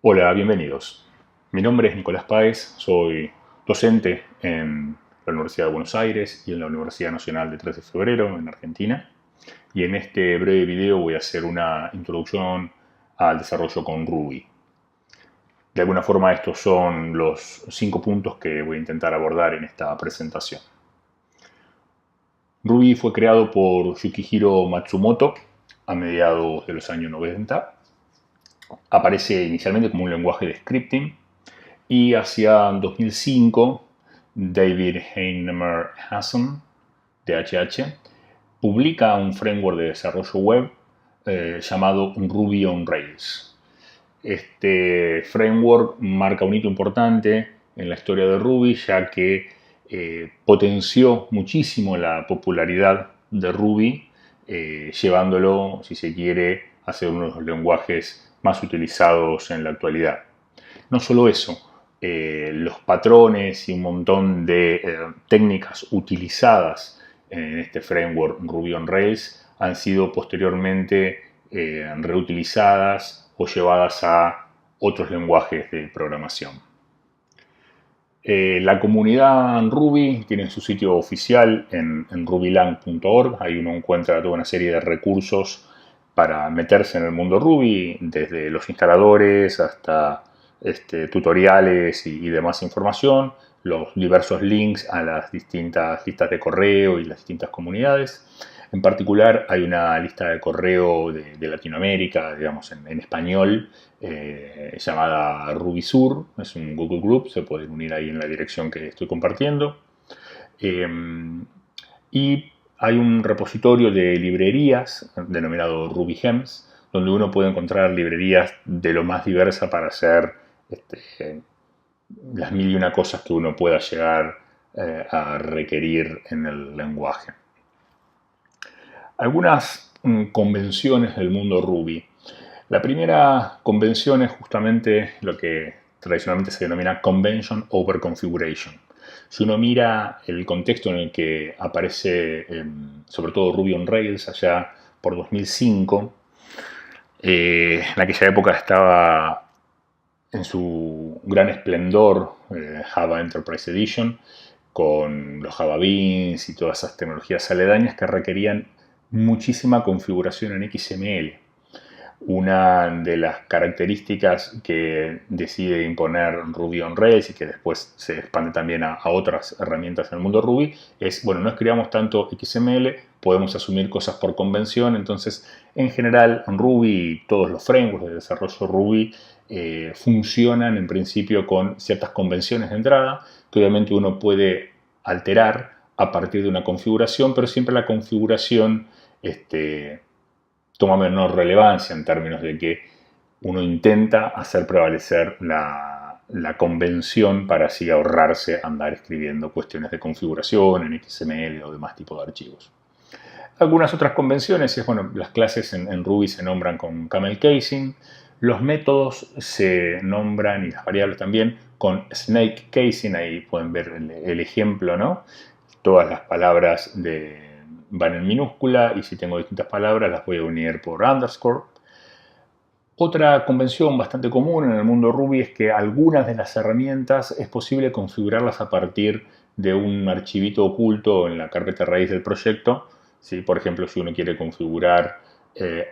Hola, bienvenidos. Mi nombre es Nicolás Páez, soy docente en la Universidad de Buenos Aires y en la Universidad Nacional de 3 de Febrero en Argentina. Y en este breve video voy a hacer una introducción al desarrollo con Ruby. De alguna forma estos son los 5 puntos que voy a intentar abordar en esta presentación. Ruby fue creado por Yukihiro Matsumoto a mediados de los años 90. Aparece inicialmente como un lenguaje de scripting y hacia 2005 David Heinemeier Hansson, DHH, publica un framework de desarrollo web llamado Ruby on Rails. Este framework marca un hito importante en la historia de Ruby, ya que potenció muchísimo la popularidad de Ruby, llevándolo, si se quiere, a ser uno de los lenguajes más utilizados en la actualidad. No solo eso, los patrones y un montón de técnicas utilizadas en este framework Ruby on Rails han sido posteriormente reutilizadas o llevadas a otros lenguajes de programación. La comunidad en Ruby tiene su sitio oficial en rubylang.org. Ahí uno encuentra toda una serie de recursos para meterse en el mundo Ruby, desde los instaladores hasta tutoriales y demás información, los diversos links a las distintas listas de correo y las distintas comunidades. En particular hay una lista de correo de Latinoamérica, digamos en español, llamada RubySur. Es un Google Group, se pueden unir ahí en la dirección que estoy compartiendo. Y hay un repositorio de librerías denominado RubyGems, donde uno puede encontrar librerías de lo más diversa para hacer las mil y una cosas que uno pueda llegar a requerir en el lenguaje. Algunas convenciones del mundo Ruby. La primera convención es justamente lo que tradicionalmente se denomina Convention Over Configuration. Si uno mira el contexto en el que aparece, sobre todo Ruby on Rails, allá por 2005, en aquella época estaba en su gran esplendor Java Enterprise Edition, con los Java Beans y todas esas tecnologías aledañas que requerían muchísima configuración en XML. Una de las características que decide imponer Ruby on Rails y que después se expande también a otras herramientas en el mundo Ruby es, bueno, no escribamos tanto XML, podemos asumir cosas por convención. Entonces, en general, en Ruby, todos los frameworks de desarrollo Ruby funcionan en principio con ciertas convenciones de entrada que obviamente uno puede alterar a partir de una configuración, pero siempre la configuración toma menor relevancia en términos de que uno intenta hacer prevalecer la convención para así ahorrarse andar escribiendo cuestiones de configuración en XML o demás tipo de archivos. Algunas otras convenciones es, bueno, las clases en Ruby se nombran con camel casing, los métodos se nombran y las variables también con snake casing. Ahí pueden ver el ejemplo, ¿no? Todas las palabras van en minúscula y si tengo distintas palabras las voy a unir por underscore. Otra convención bastante común en el mundo Ruby es que algunas de las herramientas es posible configurarlas a partir de un archivito oculto en la carpeta raíz del proyecto. ¿Sí? Por ejemplo, si uno quiere configurar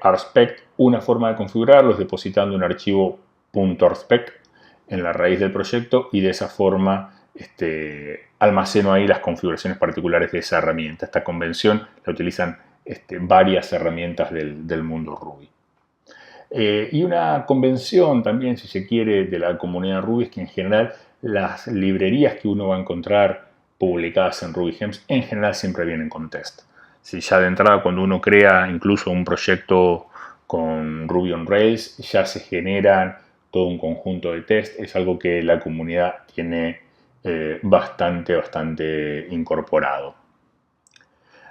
rspec, una forma de configurarlo es depositando un archivo .rspec en la raíz del proyecto y de esa forma almaceno ahí las configuraciones particulares de esa herramienta. Esta convención la utilizan varias herramientas del mundo Ruby. Y una convención también, si se quiere, de la comunidad Ruby es que en general las librerías que uno va a encontrar publicadas en RubyGems en general siempre vienen con test. Si ya de entrada cuando uno crea incluso un proyecto con Ruby on Rails ya se generan todo un conjunto de test, es algo que la comunidad tiene bastante incorporado.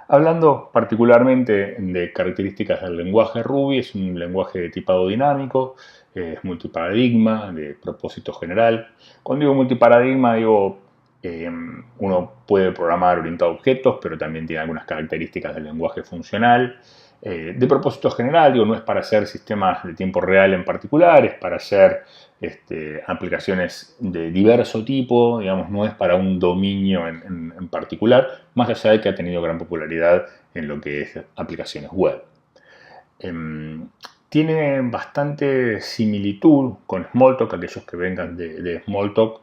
Hablando particularmente de características del lenguaje Ruby, es un lenguaje de tipado dinámico, es multiparadigma, de propósito general. Cuando digo multiparadigma, digo uno puede programar orientado a objetos, pero también tiene algunas características del lenguaje funcional. De propósito general, digo, no es para hacer sistemas de tiempo real en particular, es para hacer aplicaciones de diverso tipo, digamos, no es para un dominio en particular, más allá de que ha tenido gran popularidad en lo que es aplicaciones web. Tiene bastante similitud con Smalltalk. Aquellos que vengan de Smalltalk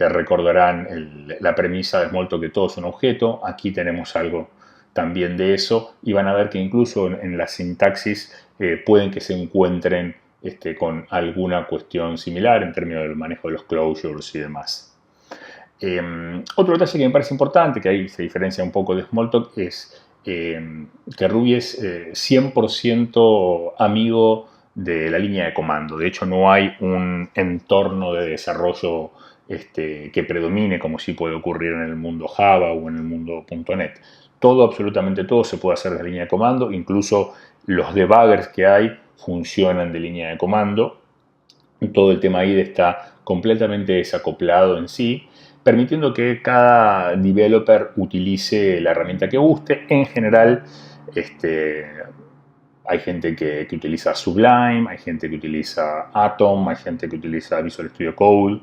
recordarán la premisa de Smalltalk, que todo es un objeto. Aquí tenemos algo también de eso, y van a ver que incluso en la sintaxis pueden que se encuentren con alguna cuestión similar en términos del manejo de los closures y demás. Otro detalle que me parece importante, que ahí se diferencia un poco de Smalltalk, es que Ruby es 100% amigo de la línea de comando. De hecho, no hay un entorno de desarrollo que predomine, como sí puede ocurrir en el mundo Java o en el mundo .NET. Todo, absolutamente todo, se puede hacer de línea de comando. Incluso los debuggers que hay funcionan de línea de comando. Todo el tema IDE está completamente desacoplado en sí, permitiendo que cada developer utilice la herramienta que guste. En general, hay gente que utiliza Sublime, hay gente que utiliza Atom, hay gente que utiliza Visual Studio Code.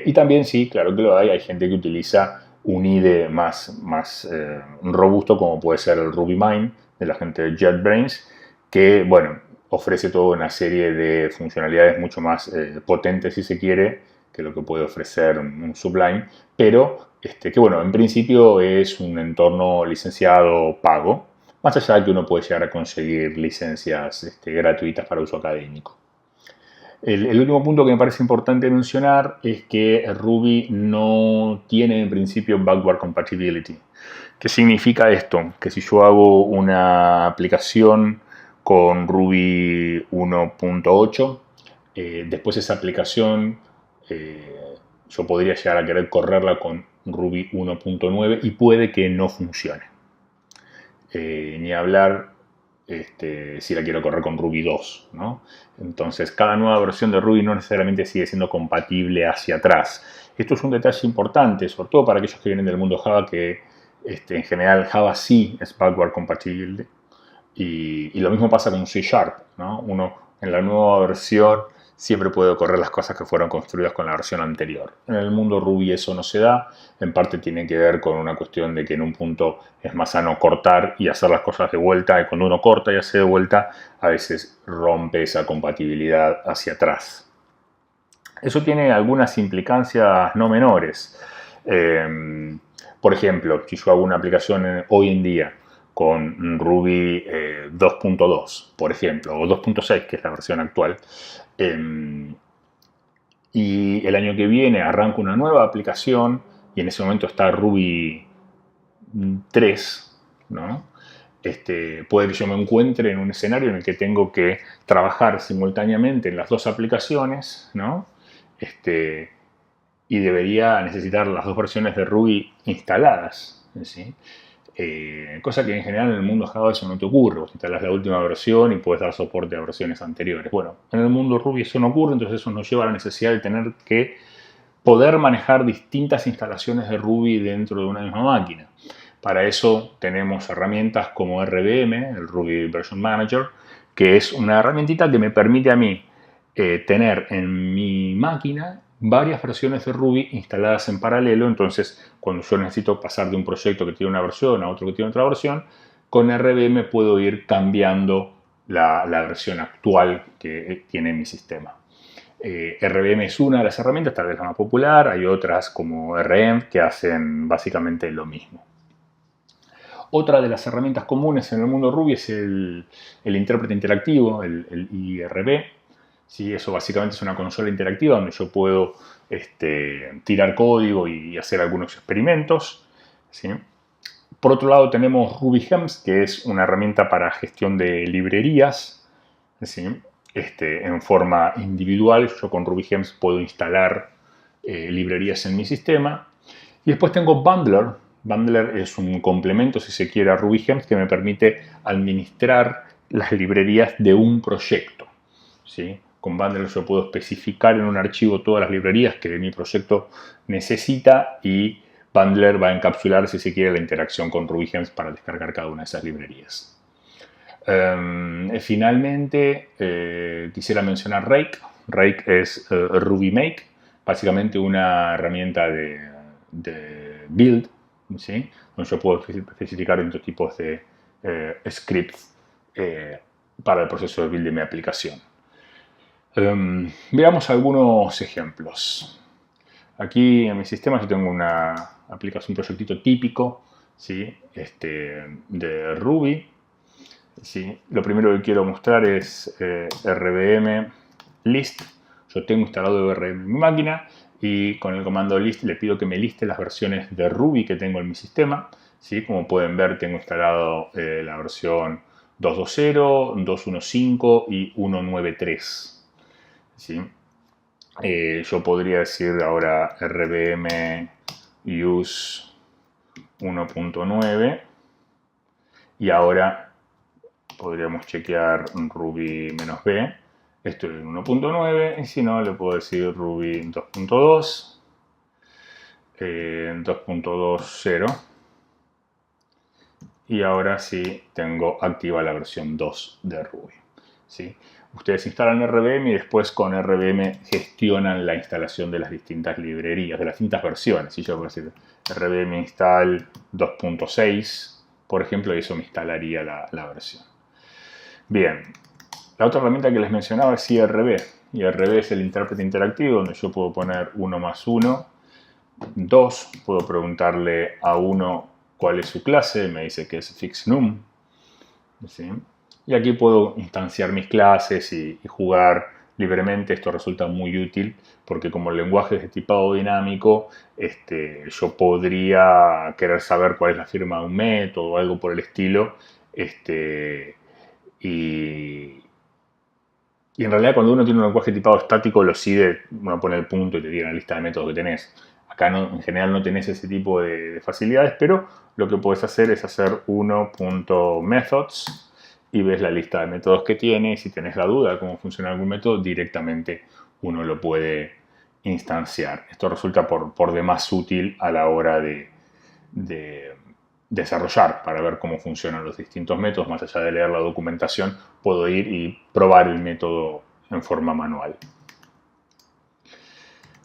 Y también, sí, claro que lo hay gente que utiliza un IDE más robusto, como puede ser el RubyMine de la gente de JetBrains, que, bueno, ofrece toda una serie de funcionalidades mucho más potentes, si se quiere, que lo que puede ofrecer un Sublime, pero que, bueno, en principio es un entorno licenciado pago, más allá de que uno puede llegar a conseguir licencias gratuitas para uso académico. El último punto que me parece importante mencionar es que Ruby no tiene en principio backward compatibility. ¿Qué significa esto? Que si yo hago una aplicación con Ruby 1.8, después esa aplicación yo podría llegar a querer correrla con Ruby 1.9 y puede que no funcione. Ni hablar si la quiero correr con Ruby 2, ¿no? Entonces, cada nueva versión de Ruby no necesariamente sigue siendo compatible hacia atrás. Esto es un detalle importante, sobre todo para aquellos que vienen del mundo Java, que en general Java sí es backward compatible. Y lo mismo pasa con C#, ¿no? Uno en la nueva versión siempre puede correr las cosas que fueron construidas con la versión anterior. En el mundo Ruby eso no se da. En parte tiene que ver con una cuestión de que en un punto es más sano cortar y hacer las cosas de vuelta. Y cuando uno corta y hace de vuelta, a veces rompe esa compatibilidad hacia atrás. Eso tiene algunas implicancias no menores. Por ejemplo, si yo hago una aplicación hoy en día con Ruby 2.2, por ejemplo, o 2.6, que es la versión actual, y el año que viene arranco una nueva aplicación y en ese momento está Ruby 3, ¿no? Puede que yo me encuentre en un escenario en el que tengo que trabajar simultáneamente en las dos aplicaciones, ¿no? Y debería necesitar las dos versiones de Ruby instaladas, ¿sí? Cosa que en general en el mundo Java eso no te ocurre. Vos instalas la última versión y puedes dar soporte a versiones anteriores. Bueno, en el mundo Ruby eso no ocurre, entonces eso nos lleva a la necesidad de tener que poder manejar distintas instalaciones de Ruby dentro de una misma máquina. Para eso tenemos herramientas como RVM, el Ruby Version Manager, que es una herramientita que me permite a mí tener en mi máquina varias versiones de Ruby instaladas en paralelo. Entonces, cuando yo necesito pasar de un proyecto que tiene una versión a otro que tiene otra versión, con RVM puedo ir cambiando la versión actual que tiene mi sistema. RVM es una de las herramientas, tal vez la más popular. Hay otras como RENV que hacen básicamente lo mismo. Otra de las herramientas comunes en el mundo Ruby es el intérprete interactivo, el IRB. ¿Sí? Eso básicamente es una consola interactiva donde yo puedo tirar código y hacer algunos experimentos. ¿Sí? Por otro lado tenemos RubyGems, que es una herramienta para gestión de librerías, ¿sí? En forma individual. Yo con RubyGems puedo instalar librerías en mi sistema. Y después tengo Bundler. Bundler es un complemento, si se quiere, a RubyGems que me permite administrar las librerías de un proyecto, ¿sí? Con Bundler yo puedo especificar en un archivo todas las librerías que mi proyecto necesita y Bundler va a encapsular, si se quiere, la interacción con RubyGems para descargar cada una de esas librerías. Finalmente, quisiera mencionar Rake. Rake es RubyMake, básicamente una herramienta de build, ¿sí? Donde yo puedo especificar distintos tipos de scripts para el proceso de build de mi aplicación. Veamos algunos ejemplos. Aquí en mi sistema yo tengo una aplicación, un proyectito típico, ¿sí? De Ruby. ¿Sí? Lo primero que quiero mostrar es RVM list. Yo tengo instalado RVM en mi máquina y con el comando list le pido que me liste las versiones de Ruby que tengo en mi sistema. ¿Sí? Como pueden ver, tengo instalado la versión 2.2.0, 2.1.5 y 1.9.3. ¿Sí? Yo podría decir ahora RVM use 1.9 y ahora podríamos chequear Ruby -b. Esto es 1.9 y si no le puedo decir Ruby 2.2, 2.2.0 y ahora sí tengo activa la versión 2 de Ruby. ¿Sí? Ustedes instalan RVM y después con RVM gestionan la instalación de las distintas librerías, de las distintas versiones. Si yo puedo decir RVM install 2.6, por ejemplo, y eso me instalaría la versión. Bien, la otra herramienta que les mencionaba es IRB. IRB es el intérprete interactivo donde yo puedo poner 1 más 1, 2, puedo preguntarle a 1 cuál es su clase, me dice que es fixNum. ¿Sí? Y aquí puedo instanciar mis clases y jugar libremente. Esto resulta muy útil porque como el lenguaje es de tipado dinámico, yo podría querer saber cuál es la firma de un método o algo por el estilo. Y en realidad cuando uno tiene un lenguaje tipado estático, lo sigue, uno pone el punto y te diga la lista de métodos que tenés. Acá no, en general no tenés ese tipo de facilidades, pero lo que puedes hacer es hacer 1.methods y ves la lista de métodos que tiene. Y si tenés la duda de cómo funciona algún método, directamente uno lo puede instanciar. Esto resulta por demás útil a la hora de desarrollar para ver cómo funcionan los distintos métodos. Más allá de leer la documentación, puedo ir y probar el método en forma manual.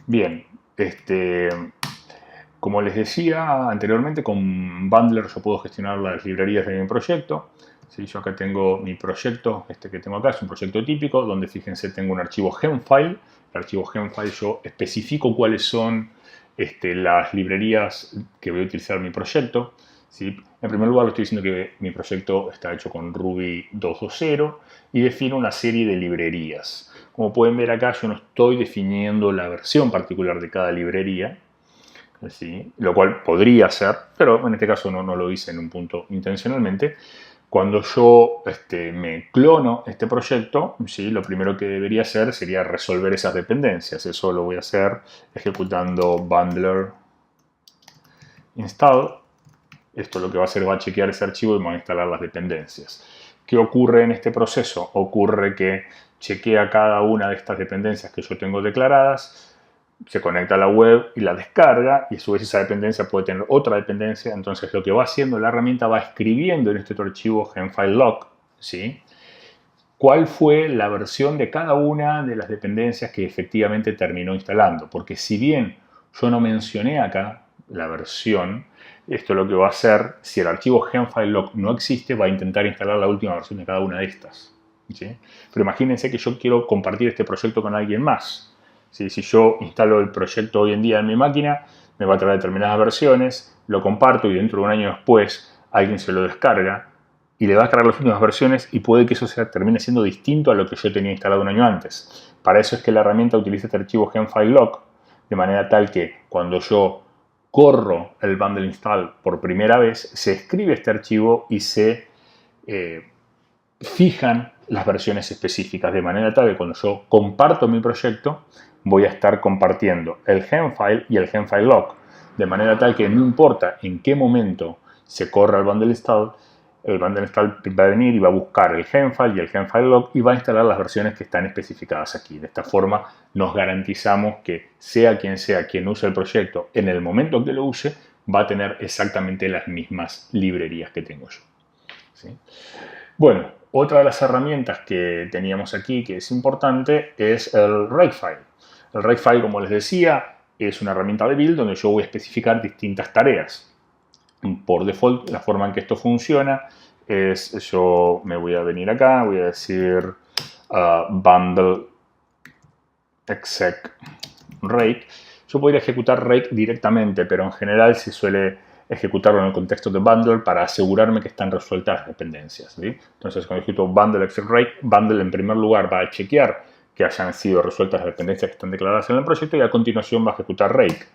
Bien, como les decía anteriormente, con Bundler yo puedo gestionar las librerías de mi proyecto. ¿Sí? Yo acá tengo mi proyecto, que tengo acá es un proyecto típico, donde fíjense tengo un archivo Gemfile. El archivo Gemfile yo especifico cuáles son las librerías que voy a utilizar en mi proyecto. ¿Sí? En primer lugar, estoy diciendo que mi proyecto está hecho con Ruby 2.2.0 y defino una serie de librerías. Como pueden ver acá, yo no estoy definiendo la versión particular de cada librería, ¿sí? Lo cual podría ser, pero en este caso no lo hice en un punto intencionalmente. Cuando yo me clono este proyecto, ¿sí? Lo primero que debería hacer sería resolver esas dependencias. Eso lo voy a hacer ejecutando bundler install. Esto lo que va a hacer va a chequear ese archivo y me va a instalar las dependencias. ¿Qué ocurre en este proceso? Ocurre que chequea cada una de estas dependencias que yo tengo declaradas, se conecta a la web y la descarga, y a su vez esa dependencia puede tener otra dependencia. Entonces lo que va haciendo la herramienta va escribiendo en este otro archivo gemfile.log, ¿sí? cuál fue la versión de cada una de las dependencias que efectivamente terminó instalando. Porque si bien yo no mencioné acá la versión, esto lo que va a hacer, si el archivo gemfile.log no existe, va a intentar instalar la última versión de cada una de estas. ¿Sí? Pero imagínense que yo quiero compartir este proyecto con alguien más. ¿Sí? Si yo instalo el proyecto hoy en día en mi máquina, me va a traer determinadas versiones, lo comparto y dentro de un año después alguien se lo descarga y le va a descargar las últimas versiones y puede que eso termine siendo distinto a lo que yo tenía instalado un año antes. Para eso es que la herramienta utiliza este archivo gemfile.log de manera tal que cuando yo corro el bundle install por primera vez, se escribe este archivo y se fijan las versiones específicas, de manera tal que cuando yo comparto mi proyecto voy a estar compartiendo el gemfile y el gemfile.log, de manera tal que no importa en qué momento se corra el bundle install va a venir y va a buscar el gemfile y el gemfile.log y va a instalar las versiones que están especificadas aquí. De esta forma nos garantizamos que sea quien use el proyecto, en el momento que lo use, va a tener exactamente las mismas librerías que tengo yo. ¿Sí? Bueno, Otra de las herramientas que teníamos aquí que es importante es el Rakefile. El Rakefile, como les decía, es una herramienta de build donde yo voy a especificar distintas tareas. Por default, la forma en que esto funciona es, yo me voy a venir acá, voy a decir bundle exec rake. Yo podría ejecutar rake directamente, pero en general se suele ejecutarlo en el contexto de bundle para asegurarme que están resueltas las dependencias, ¿sí? Entonces, cuando ejecuto bundle exec rake, bundle en primer lugar va a chequear que hayan sido resueltas las dependencias que están declaradas en el proyecto y a continuación va a ejecutar rake.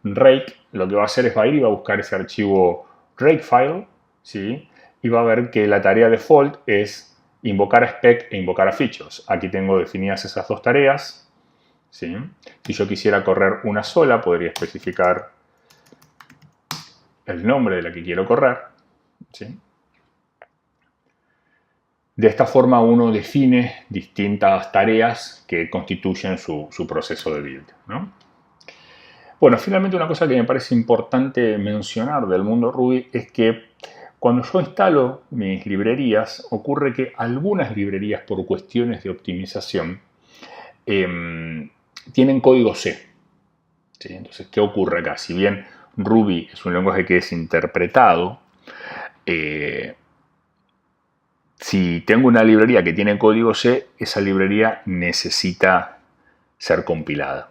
Rake lo que va a hacer es va a ir y va a buscar ese archivo Rakefile, ¿sí? Y va a ver que la tarea default es invocar a spec e invocar a features. Aquí tengo definidas esas dos tareas, ¿sí? Si yo quisiera correr una sola, podría especificar el nombre de la que quiero correr, ¿sí? De esta forma uno define distintas tareas que constituyen su proceso de build, ¿no? Bueno, finalmente una cosa que me parece importante mencionar del mundo Ruby es que cuando yo instalo mis librerías, ocurre que algunas librerías por cuestiones de optimización tienen código C, ¿sí? Entonces, ¿qué ocurre acá? Si bien Ruby es un lenguaje que es interpretado, si tengo una librería que tiene código C, esa librería necesita ser compilada.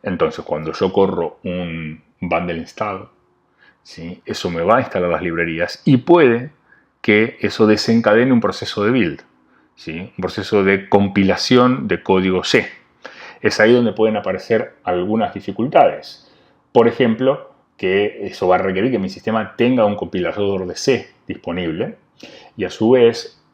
Entonces, cuando yo corro un bundle install, ¿sí? Eso me va a instalar las librerías y puede que eso desencadene un proceso de build, ¿sí? Un proceso de compilación de código C. Es ahí donde pueden aparecer algunas dificultades. Por ejemplo, que eso va a requerir que mi sistema tenga un compilador de C disponible y a su vez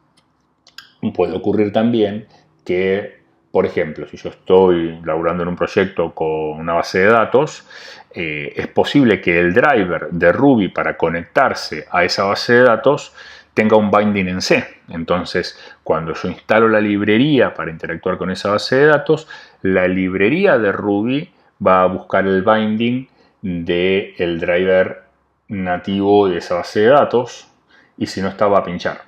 puede ocurrir también que, por ejemplo, si yo estoy laburando en un proyecto con una base de datos, es posible que el driver de Ruby para conectarse a esa base de datos tenga un binding en C. Entonces, cuando yo instalo la librería para interactuar con esa base de datos, la librería de Ruby va a buscar el binding del driver nativo de esa base de datos y si no está va a pinchar,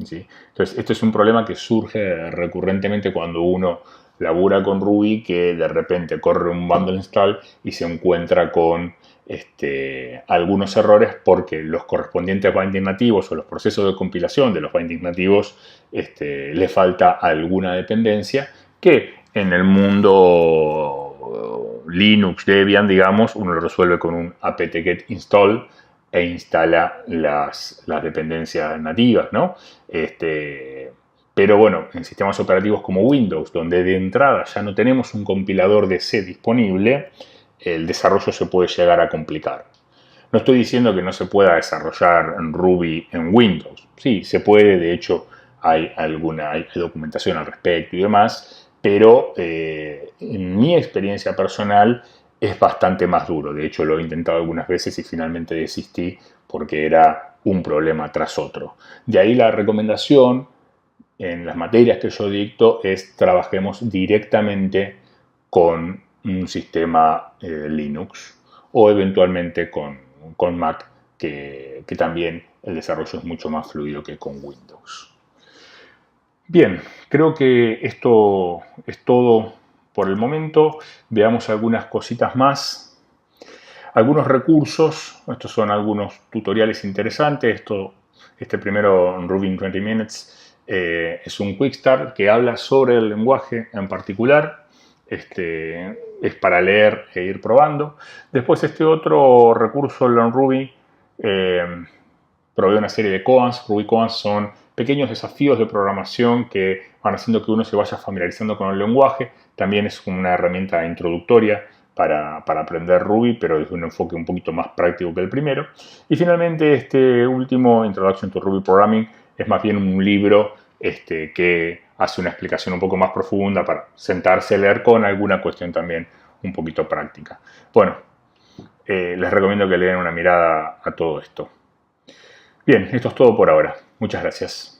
¿sí? Entonces, esto es un problema que surge recurrentemente cuando uno labura con Ruby, que de repente corre un bundle install y se encuentra con algunos errores porque los correspondientes bindings nativos o los procesos de compilación de los bindings nativos le falta alguna dependencia que en el mundo Linux, Debian, digamos, uno lo resuelve con un apt-get install e instala las dependencias nativas, ¿no? Pero bueno, en sistemas operativos como Windows, donde de entrada ya no tenemos un compilador de C disponible, el desarrollo se puede llegar a complicar. No estoy diciendo que no se pueda desarrollar Ruby en Windows. Sí, se puede, de hecho hay documentación al respecto y demás, pero en mi experiencia personal es bastante más duro. De hecho, lo he intentado algunas veces y finalmente desistí porque era un problema tras otro. De ahí la recomendación en las materias que yo dicto es trabajemos directamente con un sistema Linux o eventualmente con Mac, que también el desarrollo es mucho más fluido que con Windows. Bien, creo que esto es todo por el momento. Veamos algunas cositas más. Algunos recursos, estos son algunos tutoriales interesantes. Este primero, Ruby in 20 Minutes, es un Quick Start que habla sobre el lenguaje en particular. Es para leer e ir probando. Después este otro recurso, Learn Ruby, provee una serie de koans. Ruby koans son pequeños desafíos de programación que van haciendo que uno se vaya familiarizando con el lenguaje. También es una herramienta introductoria para aprender Ruby, pero desde un enfoque un poquito más práctico que el primero. Y finalmente este último, Introduction to Ruby Programming, es más bien un libro que hace una explicación un poco más profunda para sentarse a leer con alguna cuestión también un poquito práctica. Bueno, les recomiendo que le den una mirada a todo esto. Bien, esto es todo por ahora. Muchas gracias.